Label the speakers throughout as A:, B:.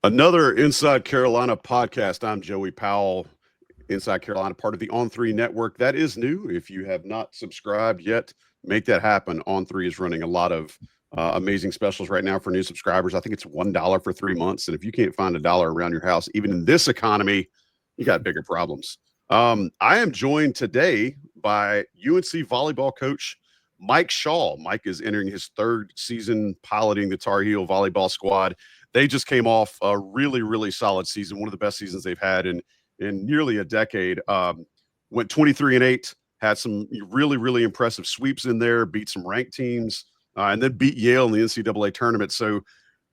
A: Another Inside Carolina podcast. I'm Joey Powell, Inside Carolina, part of the On3 network. That is new. If you have not subscribed yet, make that happen. On3 is running a lot of amazing specials right now for new subscribers. I think it's $1 for 3 months. And if you can't find a dollar around your house, even in this economy, you got bigger problems. I am joined today by UNC volleyball coach Mike Schall. Mike is entering his third season piloting the Tar Heel volleyball squad. They just came off a really, really solid season, one of the best seasons they've had in nearly a decade. Went 23-8, had some really, really impressive sweeps in there, beat some ranked teams, and then beat Yale in the NCAA tournament. So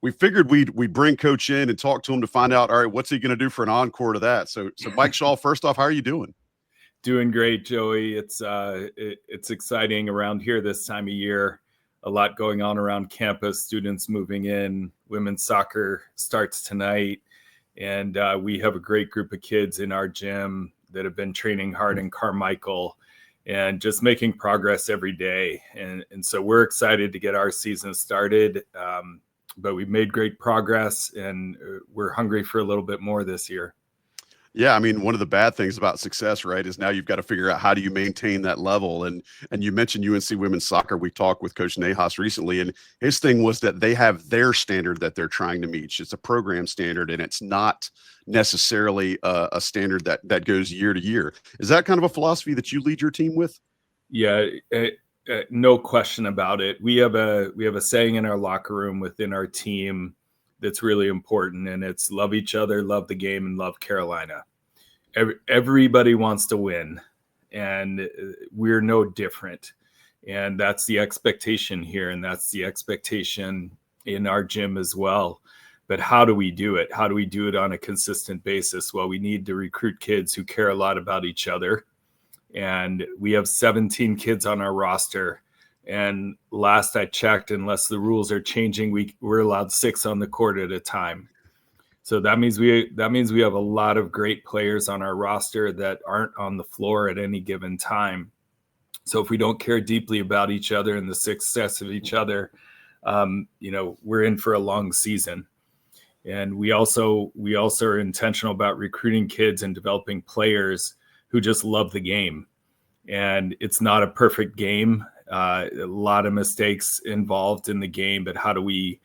A: we figured we'd bring Coach in and talk to him to find out, all right, what's he going to do for an encore to that? So Mike Schall, first off, how are you doing?
B: Doing great, Joey. It's exciting around here this time of year. A lot going on around campus, students moving in, women's soccer starts tonight. And we have a great group of kids in our gym that have been training hard in Carmichael and just making progress every day. And so we're excited to get our season started. But we've made great progress and we're hungry for a little bit more this year.
A: Yeah, I mean, one of the bad things about success, right, is now you've got to figure out how do you maintain that level. And you mentioned UNC women's soccer. We talked with Coach Nahas recently, and his thing was that they have their standard that they're trying to meet. It's a program standard, and it's not necessarily a standard that goes year to year. Is that kind of a philosophy that you lead your team with?
B: Yeah, no question about it. We have a saying in our locker room within our team that's really important, and it's love each other, love the game, and love Carolina. Everybody wants to win, and we're no different. And that's the expectation here, and that's the expectation in our gym as well. But how do we do it? How do we do it on a consistent basis? Well, we need to recruit kids who care a lot about each other. And we have 17 kids on our roster. And last I checked, unless the rules are changing, we're allowed 6 on the court at a time. So that means we have a lot of great players on our roster that aren't on the floor at any given time. So if we don't care deeply about each other and the success of each other, we're in for a long season. And we also are intentional about recruiting kids and developing players who just love the game. And it's not a perfect game. A lot of mistakes involved in the game, but how do we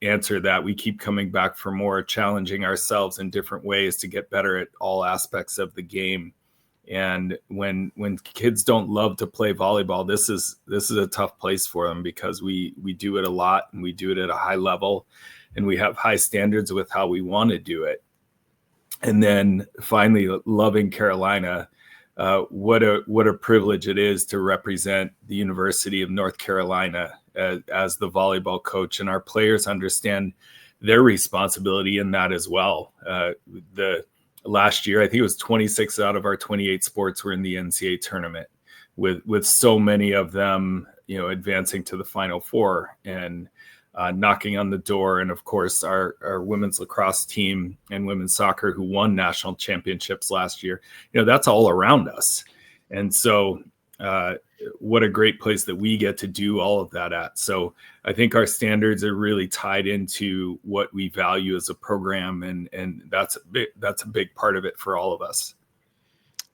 B: answer that? We keep coming back for more, challenging ourselves in different ways to get better at all aspects of the game. And when kids don't love to play volleyball, this is a tough place for them because we do it a lot and we do it at a high level and we have high standards with how we want to do it. And then finally, loving Carolina. What a privilege it is to represent the University of North Carolina as the volleyball coach, and our players understand their responsibility in that as well. The last year, I think it was 26 out of our 28 sports were in the NCAA tournament, with so many of them, advancing to the Final Four and knocking on the door. And of course, our women's lacrosse team and women's soccer who won national championships last year, that's all around us. And so what a great place that we get to do all of that at. So I think our standards are really tied into what we value as a program. And that's a big part of it for all of us.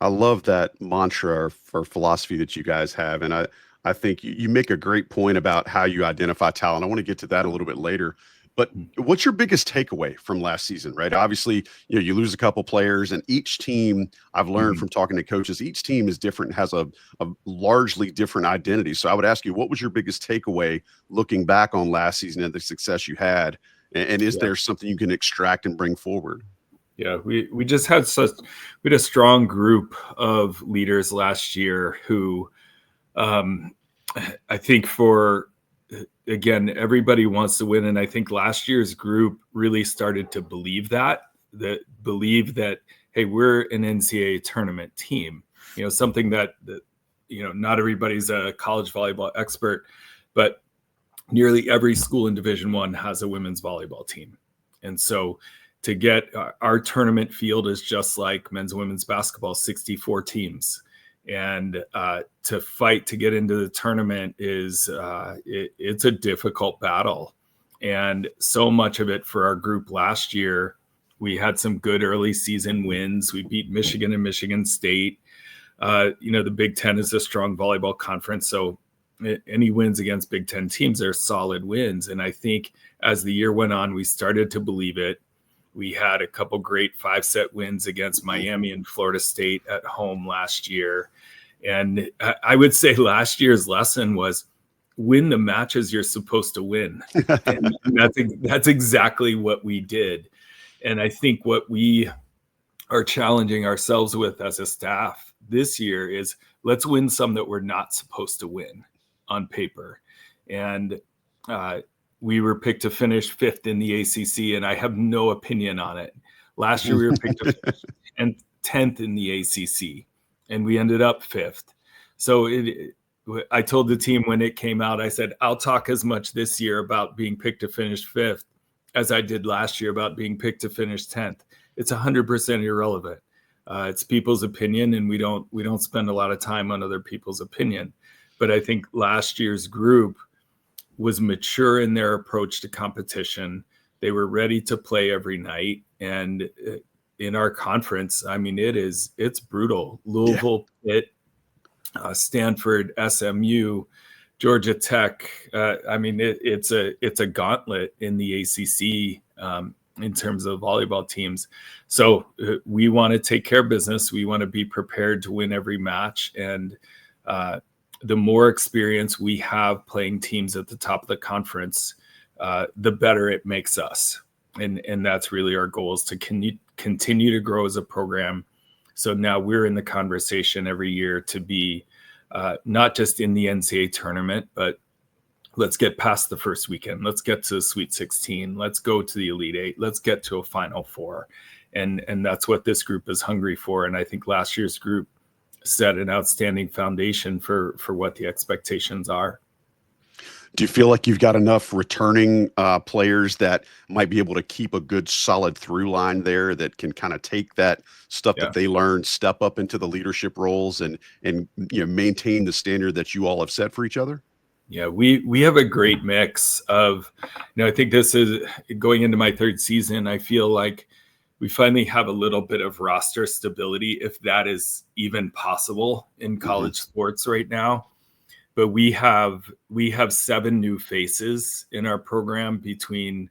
A: I love that mantra or philosophy that you guys have. And I think you make a great point about how you identify talent. I want to get to that a little bit later. But what's your biggest takeaway from last season, right? Obviously, you lose a couple players, and each team, I've learned from talking to coaches, each team is different, has a largely different identity. So I would ask you, what was your biggest takeaway looking back on last season and the success you had? And is there something you can extract and bring forward?
B: Yeah, we just had we had a strong group of leaders last year who I think again, everybody wants to win. And I think last year's group really started to believe that, hey, we're an NCAA tournament team, something that not everybody's a college volleyball expert, but nearly every school in Division I has a women's volleyball team. And so to get our tournament field is just like men's and women's basketball, 64 teams. And to fight to get into the tournament is it's a difficult battle. And so much of it for our group last year, we had some good early season wins. We beat Michigan and Michigan State. The Big Ten is a strong volleyball conference, so any wins against Big Ten teams are solid wins. And I think as the year went on, we started to believe it. We had a couple great 5-set wins against Miami and Florida State at home last year. And I would say last year's lesson was win the matches you're supposed to win. And that's exactly what we did. And I think what we are challenging ourselves with as a staff this year is let's win some that we're not supposed to win on paper. And we were picked to finish 5th in the ACC, and I have no opinion on it. Last year, we were picked to finish 10th in the ACC, and we ended up 5th. So I told the team when it came out, I said, I'll talk as much this year about being picked to finish 5th as I did last year about being picked to finish 10th. It's 100% irrelevant. It's people's opinion, and we don't spend a lot of time on other people's opinion. But I think last year's group was mature in their approach to competition. They were ready to play every night. And in our conference, I mean, it's brutal. Louisville, Pitt, Stanford, SMU, Georgia Tech. It's a gauntlet in the ACC in terms of volleyball teams. So we want to take care of business. We want to be prepared to win every match. And the more experience we have playing teams at the top of the conference, the better it makes us. And that's really our goal, is to continue to grow as a program. So now we're in the conversation every year to be not just in the NCAA tournament, but let's get past the first weekend. Let's get to the Sweet 16. Let's go to the Elite Eight. Let's get to a Final Four. And that's what this group is hungry for. And I think last year's group set an outstanding foundation for what the expectations are.
A: Do you feel like you've got enough returning players that might be able to keep a good solid through line there that can kind of take that stuff that they learned, step up into the leadership roles and maintain the standard that you all have set for each other?
B: Yeah, we have a great mix of, I think this is going into my 3rd season. I feel like we finally have a little bit of roster stability, if that is even possible in college sports right now. But we have 7 new faces in our program, between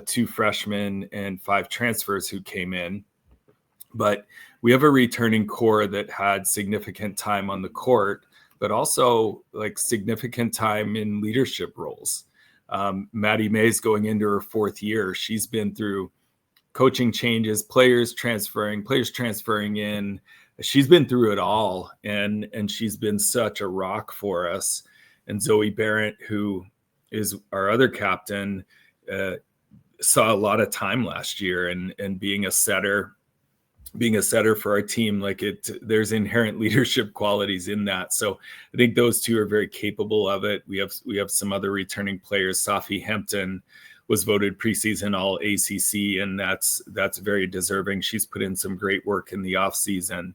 B: 2 freshmen and 5 transfers who came in. But we have a returning core that had significant time on the court, but also like significant time in leadership roles. Maddie May's going into her 4th year. She's been through coaching changes, players transferring in. She's been through it all, and she's been such a rock for us. And Zoe Barrett, who is our other captain, saw a lot of time last year, and being a setter for our team, there's inherent leadership qualities in that. So I think those 2 are very capable of it. We have some other returning players. Safi Hampton was voted preseason all ACC, and that's very deserving. She's put in some great work in the offseason.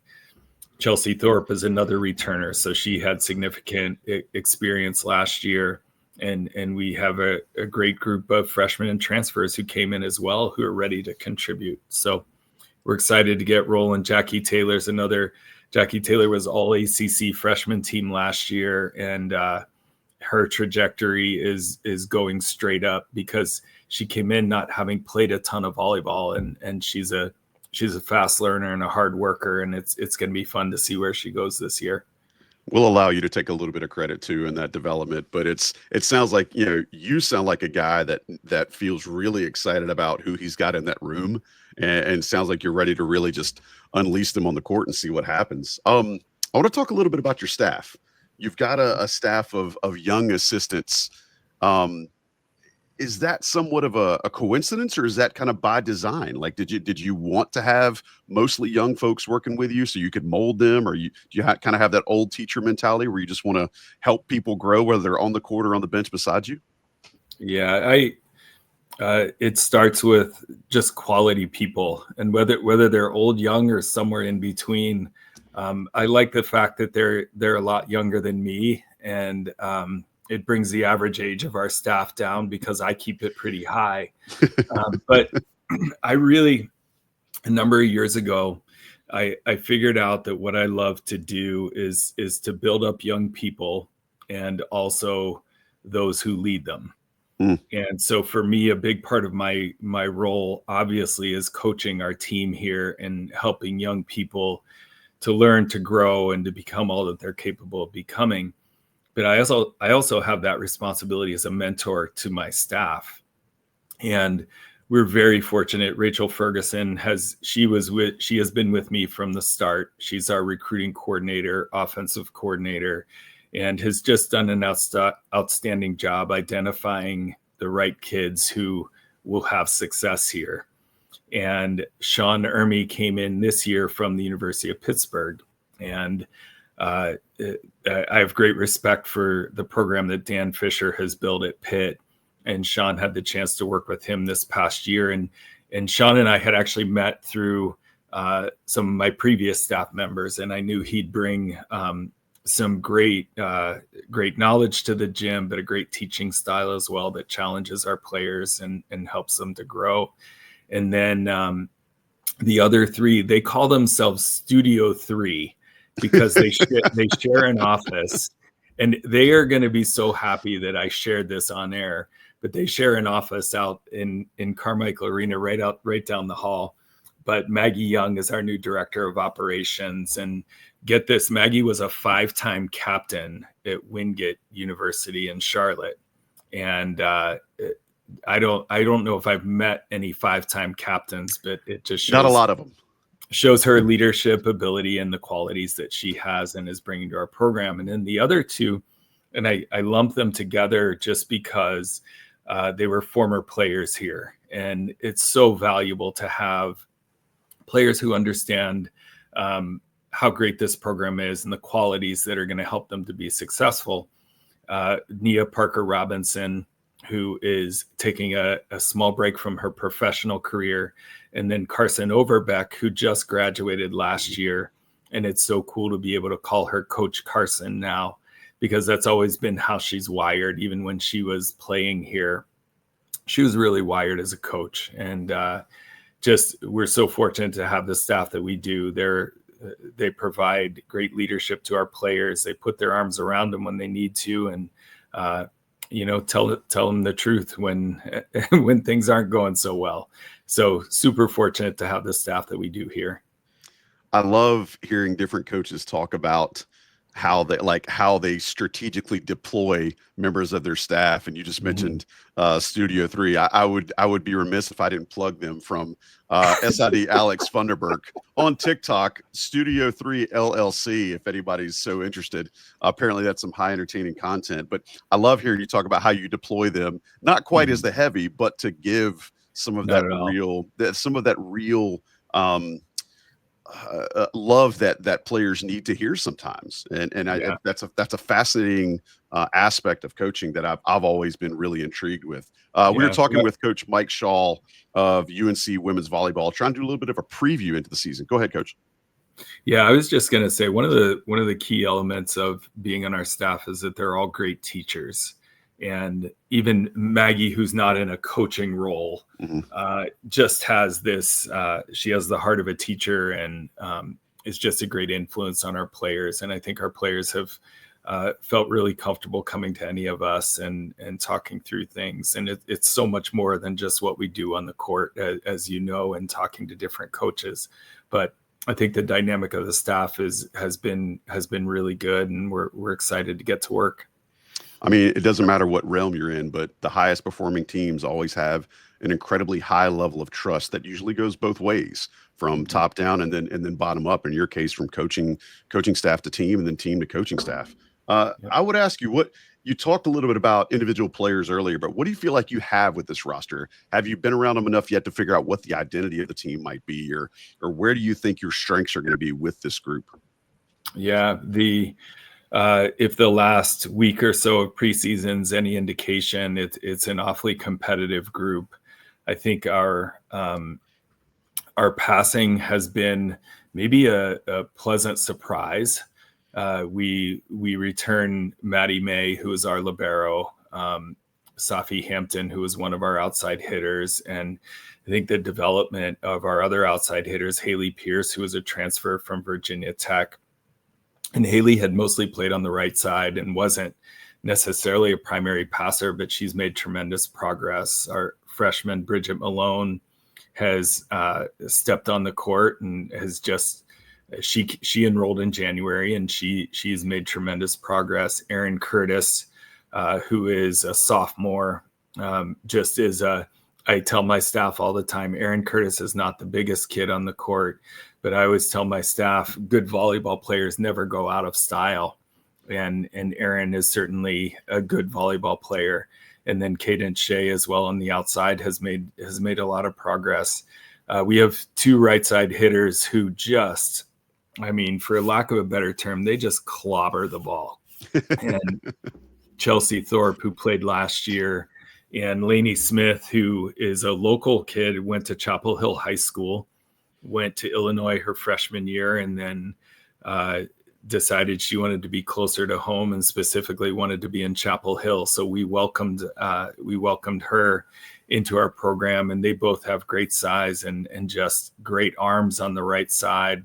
B: Chelsea Thorpe is another returner, so she had significant experience last year. And we have a great group of freshmen and transfers who came in as well, who are ready to contribute. So we're excited to get rolling. Jackie Taylor was all ACC freshman team last year, and her trajectory is going straight up because she came in not having played a ton of volleyball, and she's a fast learner and a hard worker, and it's going to be fun to see where she goes this year.
A: We'll allow you to take a little bit of credit too in that development, but it sounds like, you sound like a guy that feels really excited about who he's got in that room, and sounds like you're ready to really just unleash them on the court and see what happens. I want to talk a little bit about your staff. You've got a staff of young assistants. Is that somewhat of a coincidence, or is that kind of by design? Like, did you want to have mostly young folks working with you so you could mold them, or do you kind of have that old teacher mentality where you just want to help people grow, whether they're on the court or on the bench beside you?
B: Yeah, it starts with just quality people, and whether they're old, young, or somewhere in between. I like the fact that they're a lot younger than me, and it brings the average age of our staff down because I keep it pretty high. But I really, a number of years ago, I figured out that what I love to do is to build up young people and also those who lead them. And so for me, a big part of my role obviously is coaching our team here and helping young people to learn, to grow, and to become all that they're capable of becoming. But I also have that responsibility as a mentor to my staff. And we're very fortunate. Rachel Ferguson she has been with me from the start. She's our recruiting coordinator, offensive coordinator, and has just done an outstanding job identifying the right kids who will have success here. And Sean Ermey came in this year from the University of Pittsburgh. And I have great respect for the program that Dan Fisher has built at Pitt. And Sean had the chance to work with him this past year. And Sean and I had actually met through some of my previous staff members. And I knew he'd bring some great knowledge to the gym, but a great teaching style as well that challenges our players and helps them to grow. And then the other three, they call themselves Studio 3 because they share an office, and they are going to be so happy that I shared this on air. But they share an office out in Carmichael Arena, right down the hall. But Maggie Young is our new director of operations, and get this, Maggie was a 5-time captain at Wingate University in Charlotte, and I don't know if I've met any 5-time captains, but it just shows,
A: not a lot of them.
B: Shows her leadership ability and the qualities that she has and is bringing to our program. And then the other two, and I lump them together just because they were former players here, and it's so valuable to have players who understand how great this program is and the qualities that are going to help them to be successful. Nia Parker Robinson, who is taking a small break from her professional career, and then Carson Overbeck, who just graduated last year. And it's so cool to be able to call her Coach Carson now, because that's always been how she's wired. Even when she was playing here, she was really wired as a coach. And we're so fortunate to have the staff that we do. They provide great leadership to our players. They put their arms around them when they need to, and tell them the truth when things aren't going so well. So super fortunate to have the staff that we do here.
A: I love hearing different coaches talk about how they strategically deploy members of their staff. And you just mentioned Studio 3. I would be remiss if I didn't plug them from SID Alex Funderburk on TikTok, Studio 3 LLC, if anybody's so interested. Apparently that's some high entertaining content, but I love hearing you talk about how you deploy them, not quite as the heavy, but to give some of that real love that players need to hear sometimes. And that's a fascinating aspect of coaching that I've always been really intrigued with. We were talking with Coach Mike Schall of UNC Women's Volleyball, trying to do a little bit of a preview into the season. Go ahead, Coach.
B: Yeah, I was just going to say one of the key elements of being on our staff is that they're all great teachers. And even Maggie, who's not in a coaching role, just has this, she has the heart of a teacher, and is just a great influence on our players. And I think our players have felt really comfortable coming to any of us and talking through things. And it's so much more than just what we do on the court, as you know, and talking to different coaches. But I think the dynamic of the staff has been really good, and we're excited to get to work.
A: I mean, it doesn't matter what realm you're in, but the highest performing teams always have an incredibly high level of trust that usually goes both ways, from top down and then bottom up. In your case, from coaching staff to team, and then team to coaching staff. I would ask you, you talked a little bit about individual players earlier, but what do you feel like you have with this roster? Have you been around them enough yet to figure out what the identity of the team might be, or where do you think your strengths are going to be with this group?
B: Yeah, if the last week or so of preseason's any indication, it's an awfully competitive group. I think our passing has been maybe a pleasant surprise, We return Maddie May, who is our libero, Safi Hampton, who was one of our outside hitters, and I think the development of our other outside hitters, Haley Pierce, who was a transfer from Virginia Tech. And Haley had mostly played on the right side and wasn't necessarily a primary passer, but she's made tremendous progress. Our freshman, Bridget Malone, has stepped on the court and has just, she enrolled in January, and she's made tremendous progress. Erin Curtis, who is a sophomore, just is I tell my staff all the time, Erin Curtis is not the biggest kid on the court, but I always tell my staff, good volleyball players never go out of style. And Erin is certainly a good volleyball player. And then Cadence Shea as well on the outside has made a lot of progress. We have two right side hitters who just, I mean, for lack of a better term, they just clobber the ball. And Chelsea Thorpe, who played last year, and Lainey Smith, who is a local kid, went to Chapel Hill High School, went to Illinois her freshman year, and then decided she wanted to be closer to home and specifically wanted to be in Chapel Hill. So we welcomed her into our program, and they both have great size and just great arms on the right side.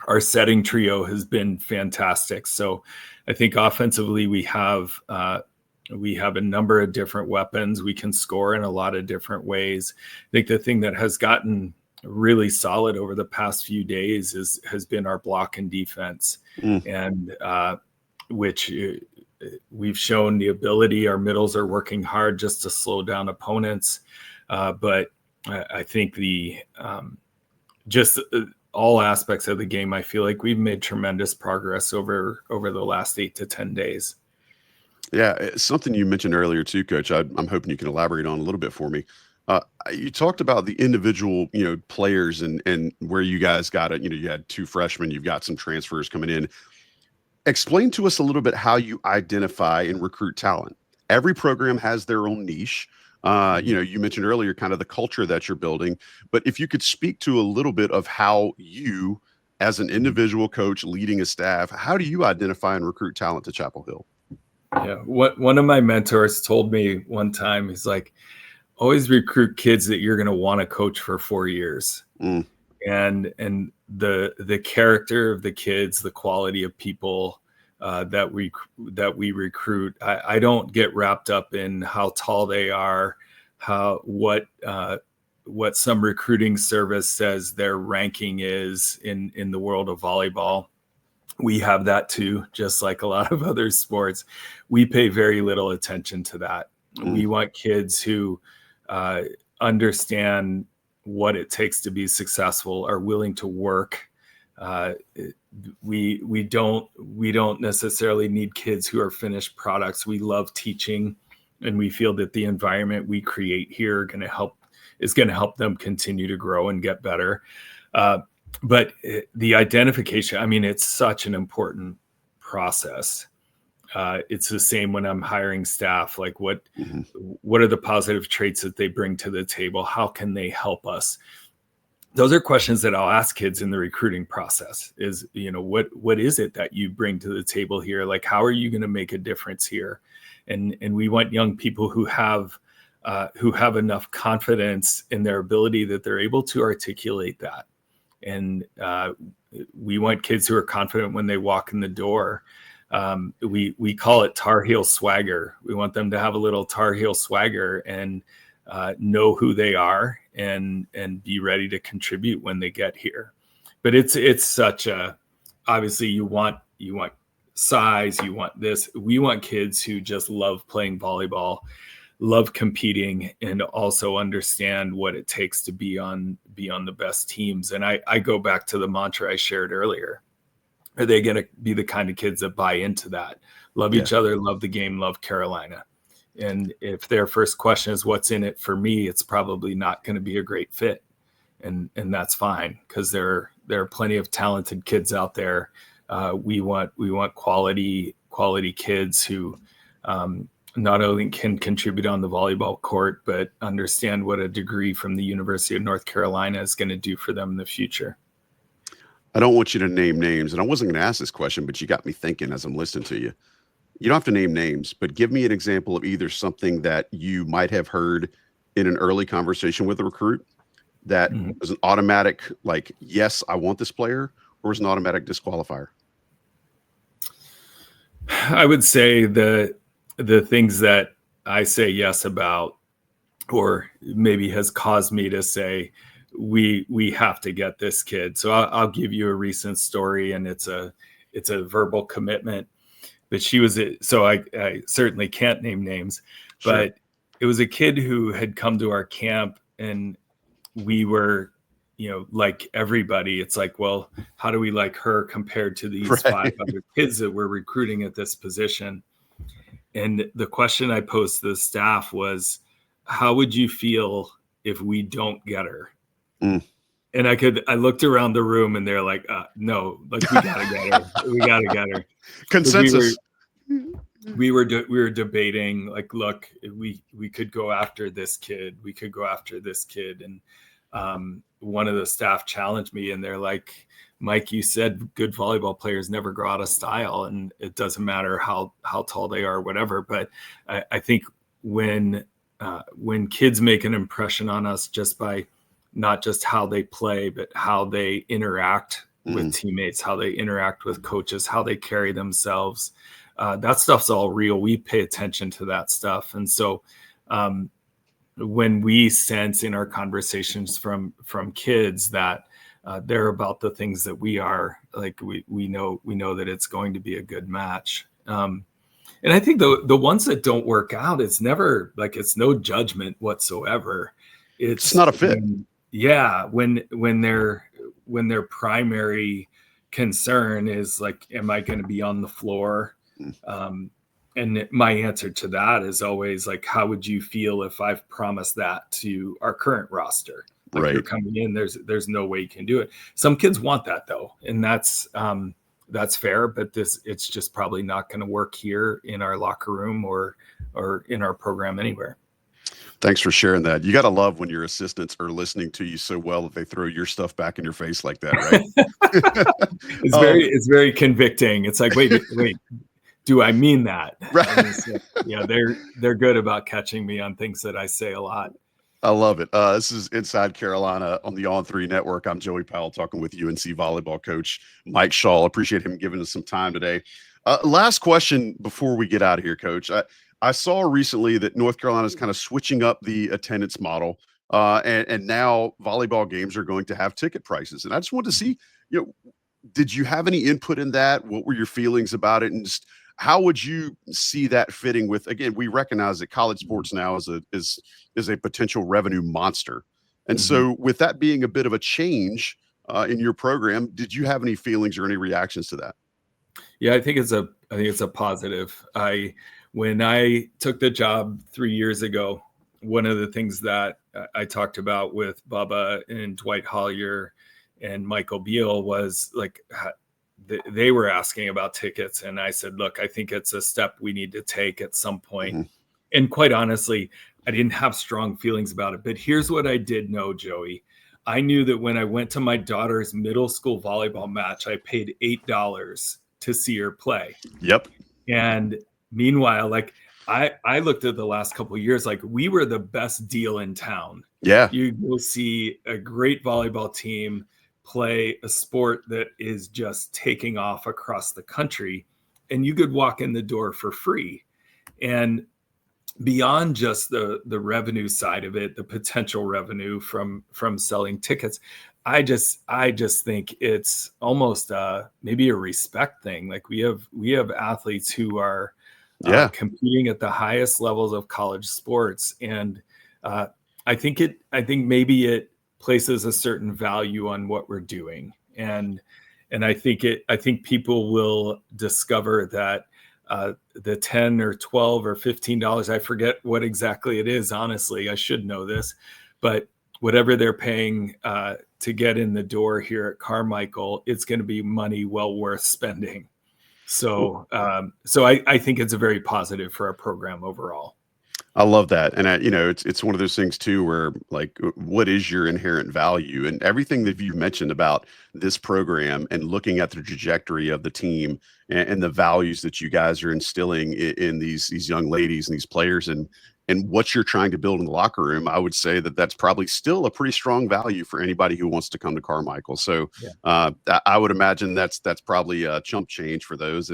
B: Our setting trio has been fantastic. So I think offensively we have a number of different weapons. We can score in a lot of different ways. I think the thing that has gotten really solid over the past few days has been our block and defense, and which we've shown the ability. Our middles are working hard just to slow down opponents, but I think all aspects of the game, I feel like we've made tremendous progress over the last 8 to 10 days.
A: Yeah, something you mentioned earlier too, Coach. I'm hoping you can elaborate on a little bit for me. You talked about the individual, players and where you guys got it. You had two freshmen, you've got some transfers coming in. Explain to us a little bit how you identify and recruit talent. Every program has their own niche. You mentioned earlier kind of the culture that you're building, but if you could speak to a little bit of how you, as an individual coach leading a staff, how do you identify and recruit talent to Chapel Hill?
B: Yeah, one of my mentors told me one time, he's like, always recruit kids that you're going to want to coach for 4 years. And the character of the kids, the quality of people that we recruit, I don't get wrapped up in how tall they are, what some recruiting service says their ranking is in the world of volleyball. We have that too, just like a lot of other sports. We pay very little attention to that. We want kids who understand what it takes to be successful, are willing to work. We don't necessarily need kids who are finished products. We love teaching, and we feel that the environment we create here is going to help them continue to grow and get better. But the identification, I mean, it's such an important process. It's the same when I'm hiring staff. Like what are the positive traits that they bring to the table? How can they help us? Those are questions that I'll ask kids in the recruiting process is, what is it that you bring to the table here? Like, how are you going to make a difference here? And we want young people who have enough confidence in their ability that they're able to articulate that. And we want kids who are confident when they walk in the door. We call it Tar Heel swagger. We want them to have a little Tar Heel swagger and know who they are and be ready to contribute when they get here. But it's such obviously you want size, you want this. We want kids who just love playing volleyball, love competing, and also understand what it takes to be on the best teams. And I go back to the mantra I shared earlier. Are they going to be the kind of kids that buy into that? Love each other, love the game, love Carolina. And if their first question is what's in it for me, it's probably not going to be a great fit. And that's fine, because there are plenty of talented kids out there. We want quality kids who not only can contribute on the volleyball court, but understand what a degree from the University of North Carolina is going to do for them in the future.
A: I don't want you to name names, and I wasn't going to ask this question, but you got me thinking as I'm listening to you. You don't have to name names, but give me an example of either something that you might have heard in an early conversation with a recruit that
B: Mhm.
A: was an automatic, like, yes, I want this player, or was an automatic disqualifier.
B: I would say the things that I say yes about, or maybe has caused me to say we have to get this kid. So I'll give you a recent story, and it's a verbal commitment. But she was so I certainly can't name names,
A: Sure.
B: but it was a kid who had come to our camp, and we were, like everybody, it's like, well, how do we like her compared to these
A: Right.
B: 5 other kids that we're recruiting at this position? And the question I posed to the staff was, how would you feel if we don't get her?
A: Mm.
B: And I looked around the room, and they're like, no, like, we gotta get her. We gotta get her. Because
A: Consensus.
B: we were debating, like, look, we could go after this kid. We could go after this kid. And one of the staff challenged me, and they're like, Mike, you said good volleyball players never grow out of style, and it doesn't matter how tall they are, or whatever. But I think when kids make an impression on us just by not just how they play, but how they interact with teammates, how they interact with coaches, how they carry themselves, that stuff's all real. We pay attention to that stuff. And so when we sense in our conversations from kids that they're about the things that we are, like, we know that it's going to be a good match. And I think the ones that don't work out, it's never like, it's no judgment whatsoever.
A: It's not a fit.
B: When their primary concern is like, am I going to be on the floor? And my answer to that is always like, how would you feel if I've promised that to our current roster? Like,
A: Right.
B: You're coming in, there's no way you can do it. Some kids want that though, and that's fair, but it's just probably not going to work here in our locker room or in our program anywhere.
A: Thanks for sharing that. You got to love when your assistants are listening to you so well that they throw your stuff back in your face like that, right?
B: It's very convicting. It's like, wait, do I mean that?
A: Right.
B: Yeah, they're good about catching me on things that I say a lot.
A: I love it. This is Inside Carolina on the On3 Network. I'm Joey Powell talking with UNC Volleyball coach Mike Schall. Appreciate him giving us some time today. Last question before we get out of here, Coach. I saw recently that North Carolina is kind of switching up the attendance model, and now volleyball games are going to have ticket prices. And I just wanted to see, did you have any input in that? What were your feelings about it? And just how would you see that fitting with, again, we recognize that college sports now is a potential revenue monster. And so with that being a bit of a change in your program, did you have any feelings or any reactions to that?
B: Yeah, I think it's a positive. When I took the job 3 years ago, one of the things that I talked about with Bubba and Dwight Hollier and Michael Beal was like, they were asking about tickets. And I said, look, I think it's a step we need to take at some point. And quite honestly, I didn't have strong feelings about it. But here's what I did know, Joey. I knew that when I went to my daughter's middle school volleyball match, I paid $8 to see her play.
A: Yep.
B: And meanwhile, like, I looked at the last couple of years, like, we were the best deal in town.
A: Yeah.
B: You will see a great volleyball team play a sport that is just taking off across the country, and you could walk in the door for free. And beyond just the revenue side of it, the potential revenue from selling tickets, I just think it's almost maybe a respect thing. Like, we have athletes who are competing at the highest levels of college sports, and I think maybe it places a certain value on what we're doing, and I think people will discover that the $10 or $12 or $15, I forget what exactly it is. Honestly, I should know this, but whatever they're paying to get in the door here at Carmichael, it's going to be money well worth spending. So I think it's a very positive for our program overall.
A: I love that. And it's one of those things too, where like, what is your inherent value? And everything that you've mentioned about this program and looking at the trajectory of the team and the values that you guys are instilling in these young ladies and these players and what you're trying to build in the locker room, I would say that that's probably still a pretty strong value for anybody who wants to come to Carmichael. So
B: Yeah.
A: I would imagine that's probably a chump change for those.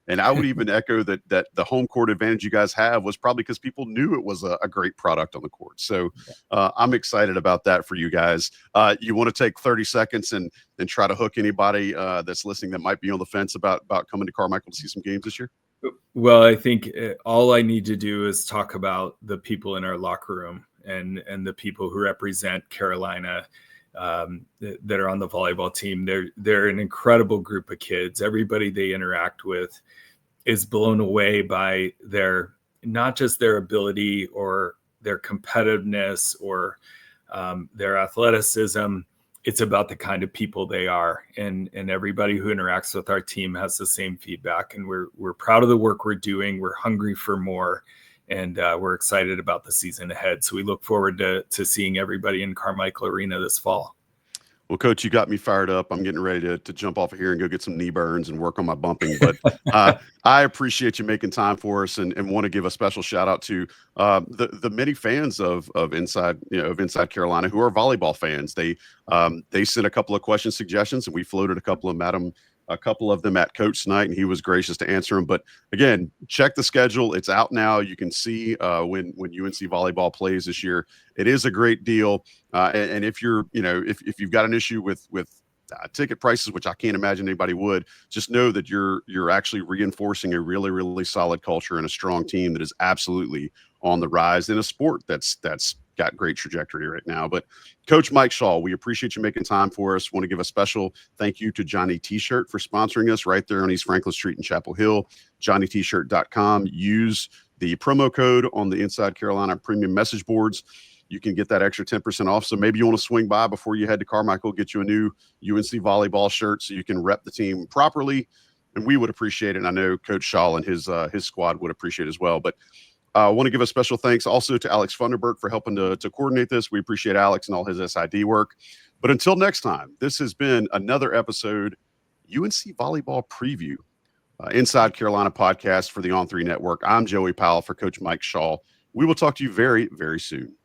A: And I would even echo that the home court advantage you guys have was probably because people knew it was a great product on the court. So I'm excited about that for you guys. You want to take 30 seconds and try to hook anybody that's listening that might be on the fence about coming to Carmichael to see some games this year?
B: Well, I think all I need to do is talk about the people in our locker room and the people who represent Carolina that are on the volleyball team. They're an incredible group of kids. Everybody they interact with is blown away by not just their ability or their competitiveness or their athleticism. It's about the kind of people they are, and everybody who interacts with our team has the same feedback. And we're proud of the work we're doing. We're hungry for more, and we're excited about the season ahead. So we look forward to seeing everybody in Carmichael Arena this fall.
A: Well, Coach, you got me fired up. I'm getting ready to jump off of here and go get some knee burns and work on my bumping. But I appreciate you making time for us, and want to give a special shout out to the many fans of Inside Carolina who are volleyball fans. They sent a couple of question suggestions, and we floated a couple of them at Coach tonight, and he was gracious to answer them. But again, check the schedule. It's out now. You can see when UNC Volleyball plays this year. It is a great deal. And if you're, if you've got an issue with ticket prices, which I can't imagine anybody would, just know that you're actually reinforcing a really, really solid culture and a strong team that is absolutely on the rise in a sport that's got great trajectory right now. But Coach Mike Schall, we appreciate you making time for us. Want to give a special thank you to Johnny T-Shirt for sponsoring us right there on East Franklin Street in Chapel Hill. JohnnyT-shirt.com. Use the promo code on the Inside Carolina premium message boards. You can get that extra 10% off. So maybe you want to swing by before you head to Carmichael, get you a new UNC volleyball shirt so you can rep the team properly. And we would appreciate it. And I know Coach Schall and his squad would appreciate it as well. But I want to give a special thanks also to Alex Funderburk for helping to coordinate this. We appreciate Alex and all his SID work. But until next time, this has been another episode, UNC Volleyball Preview, Inside Carolina podcast for the On3 Network. I'm Joey Powell for Coach Mike Schall. We will talk to you very, very soon.